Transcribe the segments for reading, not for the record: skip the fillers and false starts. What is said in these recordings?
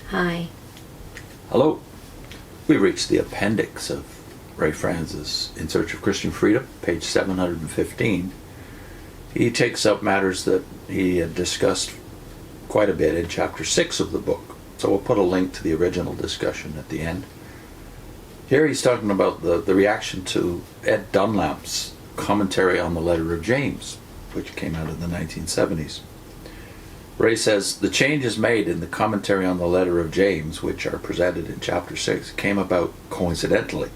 Hi. Hello. We reached the appendix of Ray Franz's In Search of Christian Freedom, page 715. He takes up matters that he had discussed quite a bit in chapter 6 of the book. So we'll put a link to the original discussion at the end. Here he's talking about the reaction to Ed Dunlap's commentary on the letter of James, which came out in the 1970s. Ray says, the changes made in the commentary on the letter of James, which are presented in chapter 6, came about coincidentally.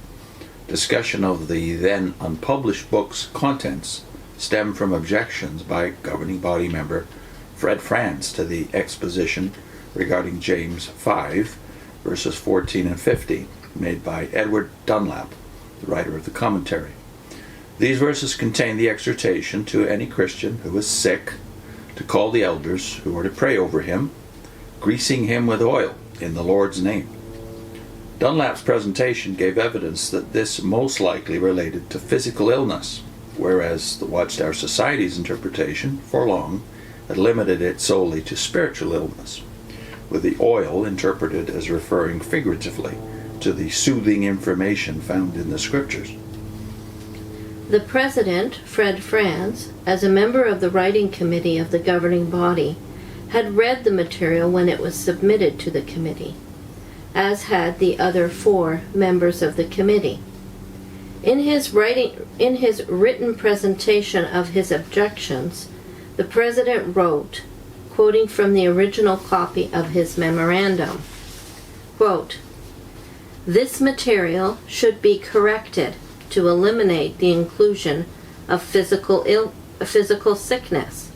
Discussion of the then unpublished book's contents stemmed from objections by governing body member Fred Franz to the exposition regarding James 5, verses 14 and 15, made by Edward Dunlap, the writer of the commentary. These verses contain the exhortation to any Christian who is sick to call the elders who are to pray over him, greasing him with oil in the Lord's name. Dunlap's presentation gave evidence that this most likely related to physical illness, whereas the Watchtower Society's interpretation, for long, had limited it solely to spiritual illness, with the oil interpreted as referring figuratively to the soothing information found in the Scriptures. The president, Fred Franz, as a member of the writing committee of the governing body, had read the material when it was submitted to the committee, as had the other 4 members of the committee. In his written presentation of his objections, the president wrote, quoting from the original copy of his memorandum, quote, "This material should be corrected to eliminate the inclusion of physical sickness.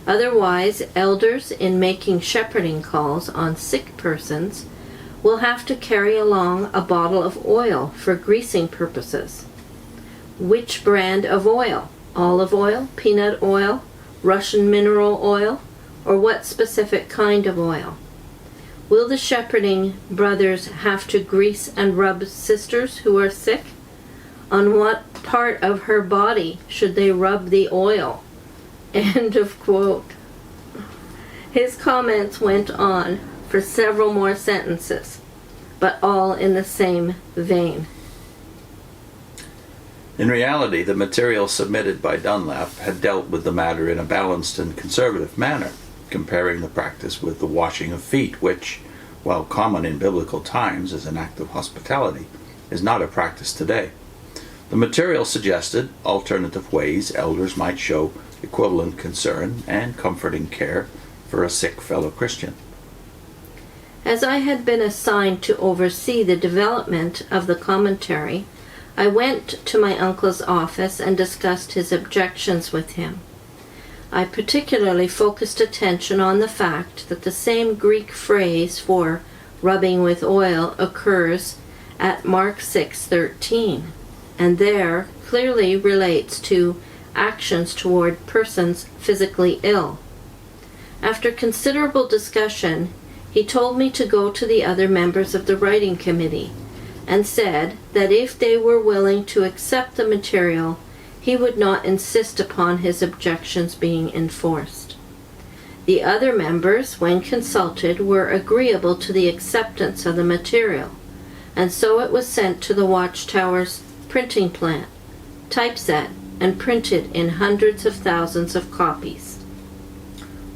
Otherwise, elders in making shepherding calls on sick persons will have to carry along a bottle of oil for greasing purposes. Which brand of oil? Olive oil, peanut oil, Russian mineral oil, or what specific kind of oil? Will the shepherding brothers have to grease and rub sisters who are sick? On what part of her body should they rub the oil?" End of quote. His comments went on for several more sentences, but all in the same vein. In reality, the material submitted by Dunlap had dealt with the matter in a balanced and conservative manner, comparing the practice with the washing of feet, which, while common in biblical times as an act of hospitality, is not a practice today. The material suggested alternative ways elders might show equivalent concern and comforting care for a sick fellow Christian. As I had been assigned to oversee the development of the commentary, I went to my uncle's office and discussed his objections with him. I particularly focused attention on the fact that the same Greek phrase for rubbing with oil occurs at Mark 6:13. And there clearly relates to actions toward persons physically ill. After considerable discussion, he told me to go to the other members of the writing committee and said that if they were willing to accept the material, he would not insist upon his objections being enforced. The other members, when consulted, were agreeable to the acceptance of the material, and so it was sent to the Watchtower's printing plant, typeset, and printed in hundreds of thousands of copies.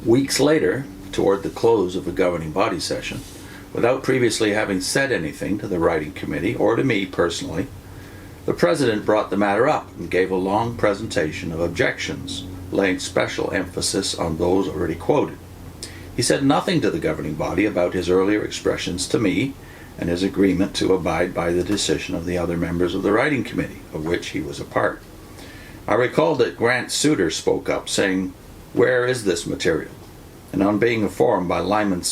Weeks later, toward the close of the governing body session, without previously having said anything to the writing committee or to me personally, the president brought the matter up and gave a long presentation of objections, laying special emphasis on those already quoted. He said nothing to the governing body about his earlier expressions to me and his agreement to abide by the decision of the other members of the writing committee, of which he was a part. I recall that Grant Suter spoke up, saying, "Where is this material?" And on being informed by Lyman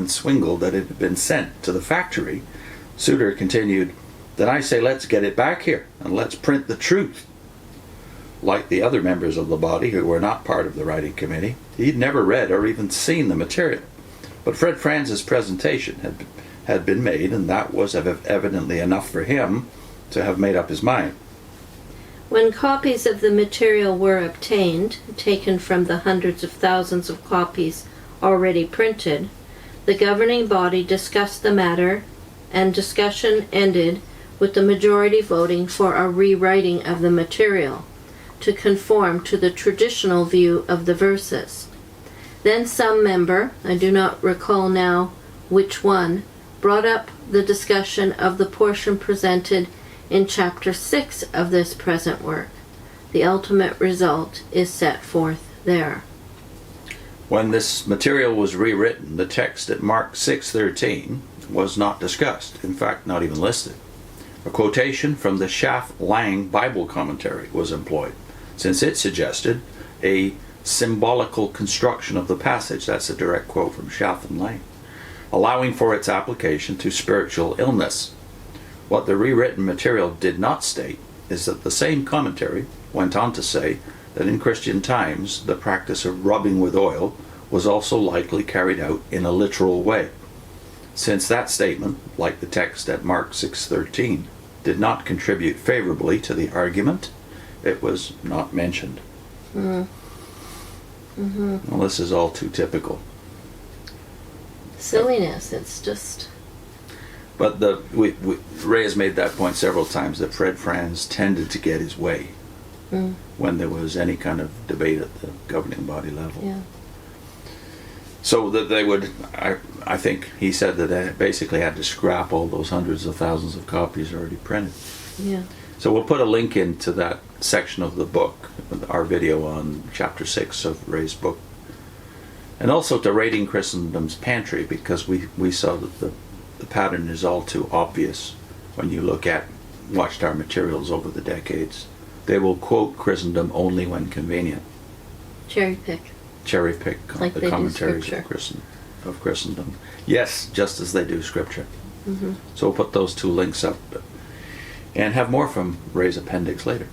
Swingle that it had been sent to the factory, Suter continued, "Then I say let's get it back here, and let's print the truth." Like the other members of the body who were not part of the writing committee, he'd never read or even seen the material. But Fred Franz's presentation had been made, and that was evidently enough for him to have made up his mind. When copies of the material were obtained, taken from the hundreds of thousands of copies already printed, The governing body discussed the matter, and discussion ended with the majority voting for a rewriting of the material to conform to the traditional view of the verses. Then some member, I do not recall now which one, brought up the discussion of the portion presented in chapter 6 of this present work. The ultimate result is set forth there. When this material was rewritten, the text at Mark 6:13 was not discussed, in fact not even listed. A quotation from the Schaff-Lang Bible commentary was employed, since it suggested a symbolical construction of the passage. That's a direct quote from Schaff and Lang, allowing for its application to spiritual illness. What the rewritten material did not state is that the same commentary went on to say that in Christian times the practice of rubbing with oil was also likely carried out in a literal way. Since that statement, like the text at Mark 6:13, did not contribute favorably to the argument, it was not mentioned. Well, this is all too typical. Silliness, it's just... But Ray has made that point several times, that Fred Franz tended to get his way when there was any kind of debate at the governing body level. Yeah. So that they would, I think he said that they basically had to scrap all those hundreds of thousands of copies already printed. Yeah. So we'll put a link into that section of the book, our video on chapter 6 of Ray's book. And also to Raiding Christendom's Pantry, because we saw that the pattern is all too obvious when you look at Watchtower materials over the decades. They will quote Christendom only when convenient. Cherry pick. Like the they do commentaries Scripture. of Christendom. Yes, just as they do Scripture. So we'll put those two links up and have more from Ray's appendix later.